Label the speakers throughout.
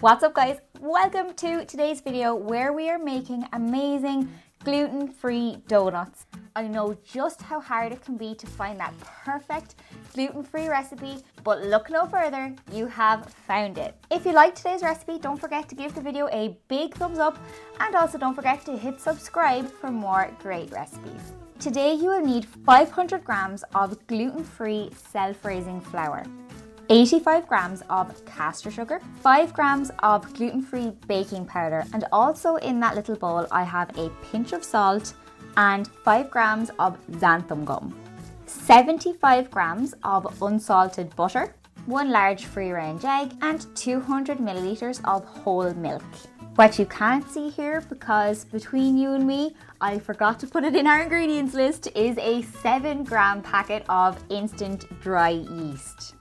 Speaker 1: What's up guys? Welcome to today's video where we are making amazing gluten-free donuts. I know just how hard it can be to find that perfect gluten-free recipe, but look no further, you have found it. If you liked today's recipe, don't forget to give the video a big thumbs up and also don't forget to hit subscribe for more great recipes. Today you will need 500 grams of gluten-free self-raising flour, 85 grams of caster sugar, 5 grams of gluten-free baking powder, and also in that little bowl I have a pinch of salt and 5 grams of xanthan gum, 75 grams of unsalted butter, 1 large free-range egg, and 200 milliliters of whole milk. What you can't see here, because between you and me, I forgot to put it in our ingredients list, is a 7-gram packet of instant dry yeast.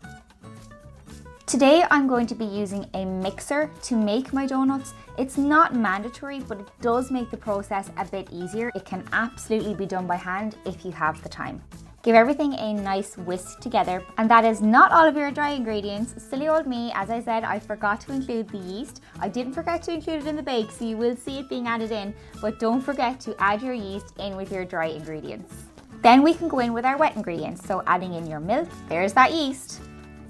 Speaker 1: Today I'm going to be using a mixer to make my donuts. It's not mandatory, but it does make the process a bit easier. It can absolutely be done by hand if you have the time. Give everything a nice whisk together, and that is not all of your dry ingredients. Silly old me, as I said, I forgot to include the yeast. I didn't forget to include it in the bake, so you will see it being added in, but don't forget to add your yeast in with your dry ingredients. Then we can go in with our wet ingredients, so adding in your milk, there's that yeast,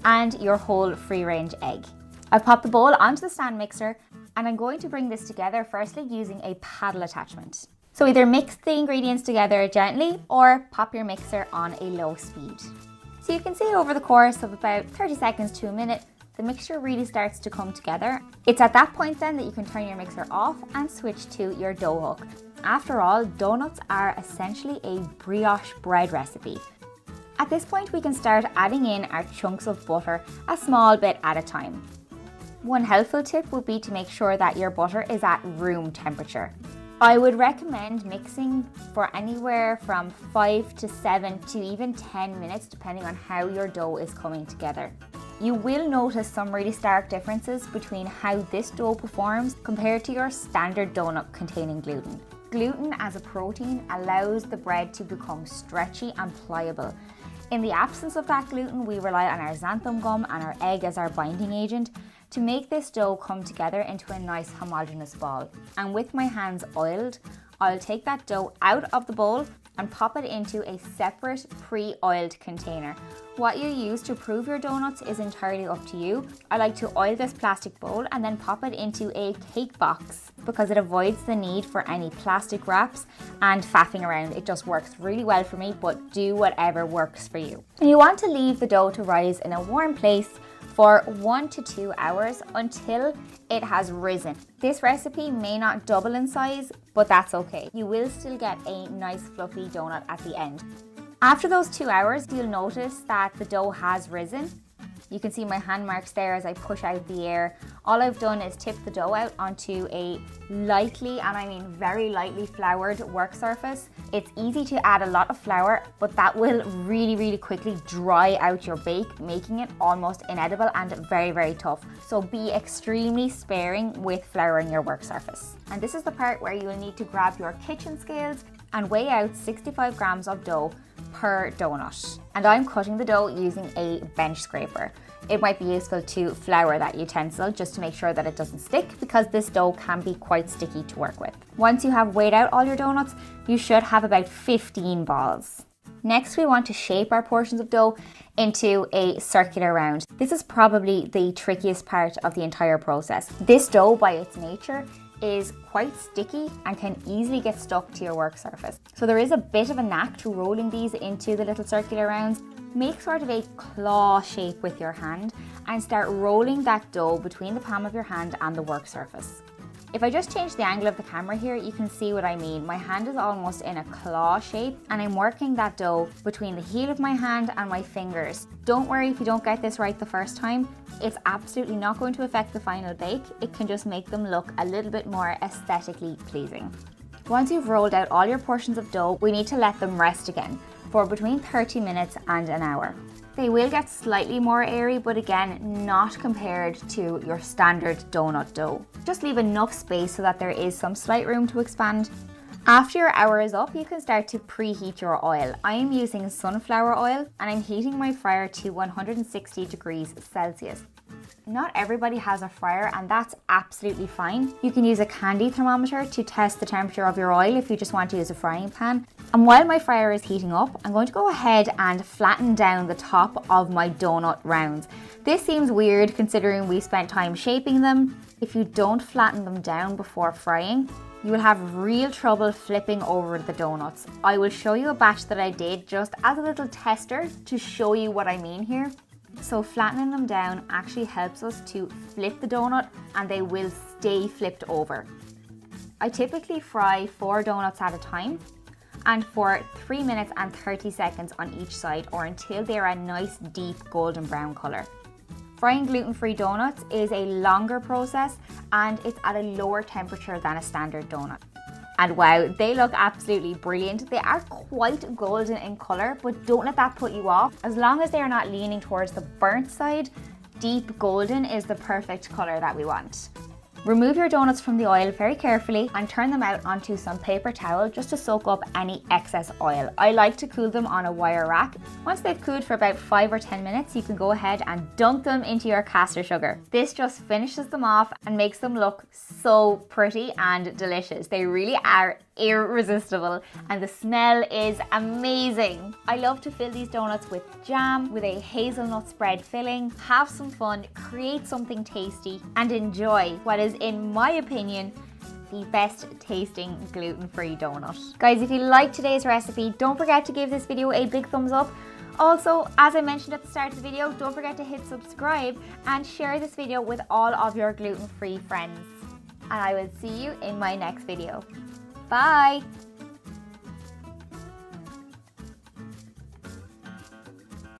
Speaker 1: and your whole free-range egg. I've popped the bowl onto the stand mixer, and I'm going to bring this together firstly using a paddle attachment. So either mix the ingredients together gently or pop your mixer on a low speed. So you can see over the course of about 30 seconds to a minute, the mixture really starts to come together. It's at that point then that you can turn your mixer off and switch to your dough hook. After all, donuts are essentially a brioche bread recipe. At this point, we can start adding in our chunks of butter a small bit at a time. One helpful tip would be to make sure that your butter is at room temperature. I would recommend mixing for anywhere from 5 to 7 to even 10 minutes depending on how your dough is coming together. You will notice some really stark differences between how this dough performs compared to your standard donut containing gluten. Gluten as a protein allows the bread to become stretchy and pliable. In the absence of that gluten, we rely on our xanthan gum and our egg as our binding agent to make this dough come together into a nice homogeneous ball. And with my hands oiled, I'll take that dough out of the bowl and pop it into a separate pre-oiled container. What you use to prove your donuts is entirely up to you. I like to oil this plastic bowl and then pop it into a cake box because it avoids the need for any plastic wraps and faffing around. It just works really well for me, but do whatever works for you. And you want to leave the dough to rise in a warm place for 1 to 2 hours until it has risen. This recipe may not double in size, but that's okay. You will still get a nice fluffy donut at the end. After those 2 hours, you'll notice that the dough has risen. You can see my hand marks there as I push out the air. All I've done is tip the dough out onto a lightly, and I mean very lightly floured work surface. It's easy to add a lot of flour, but that will really quickly dry out your bake, making it almost inedible and very tough. So be extremely sparing with flouring your work surface. And this is the part where you will need to grab your kitchen scales and weigh out 65 grams of dough per donut. And I'm cutting the dough using a bench scraper. It might be useful to flour that utensil just to make sure that it doesn't stick, because this dough can be quite sticky to work with. Once you have weighed out all your donuts, you should have about 15 balls. Next, we want to shape our portions of dough into a circular round. This is probably the trickiest part of the entire process. This dough, by its nature, is quite sticky and can easily get stuck to your work surface. So there is a bit of a knack to rolling these into the little circular rounds. Make sort of a claw shape with your hand and start rolling that dough between the palm of your hand and the work surface. If I just change the angle of the camera here, you can see what I mean. My hand is almost in a claw shape and I'm working that dough between the heel of my hand and my fingers. Don't worry if you don't get this right the first time. It's absolutely not going to affect the final bake. It can just make them look a little bit more aesthetically pleasing. Once you've rolled out all your portions of dough, we need to let them rest again for between 30 minutes and an hour. They will get slightly more airy, but again, not compared to your standard donut dough. Just leave enough space so that there is some slight room to expand. After your hour is up, you can start to preheat your oil. I am using sunflower oil and I'm heating my fryer to 160 degrees Celsius. not everybody has a fryer, and that's absolutely fine. You can use a candy thermometer to test the temperature of your oil if you just want to use a frying pan. And while my fryer is heating up, I'm going to go ahead and flatten down the top of my donut rounds. This seems weird considering we spent time shaping them. If you don't flatten them down before frying, you will have real trouble flipping over the donuts. I will show you a batch that I did just as a little tester to show you what I mean here. So flattening them down actually helps us to flip the donut and they will stay flipped over. I typically fry 4 donuts at a time and for 3 minutes and 30 seconds on each side, or until they're a nice deep golden brown colour. Frying gluten-free donuts is a longer process and it's at a lower temperature than a standard donut. And wow, they look absolutely brilliant. They are quite golden in colour, but don't let that put you off. As long as they are not leaning towards the burnt side, deep golden is the perfect colour that we want. Remove your donuts from the oil very carefully and turn them out onto some paper towel just to soak up any excess oil. I like to cool them on a wire rack. Once they've cooled for about 5 or 10 minutes, you can go ahead and dunk them into your caster sugar. This just finishes them off and makes them look so pretty and delicious. They really are irresistible and the smell is amazing. I love to fill these donuts with jam, with a hazelnut spread filling, have some fun, create something tasty and enjoy what is, in my opinion, the best tasting gluten-free donut. Guys, if you liked today's recipe, don't forget to give this video a big thumbs up. Also, as I mentioned at the start of the video, don't forget to hit subscribe and share this video with all of your gluten-free friends. And I will see you in my next video. Bye!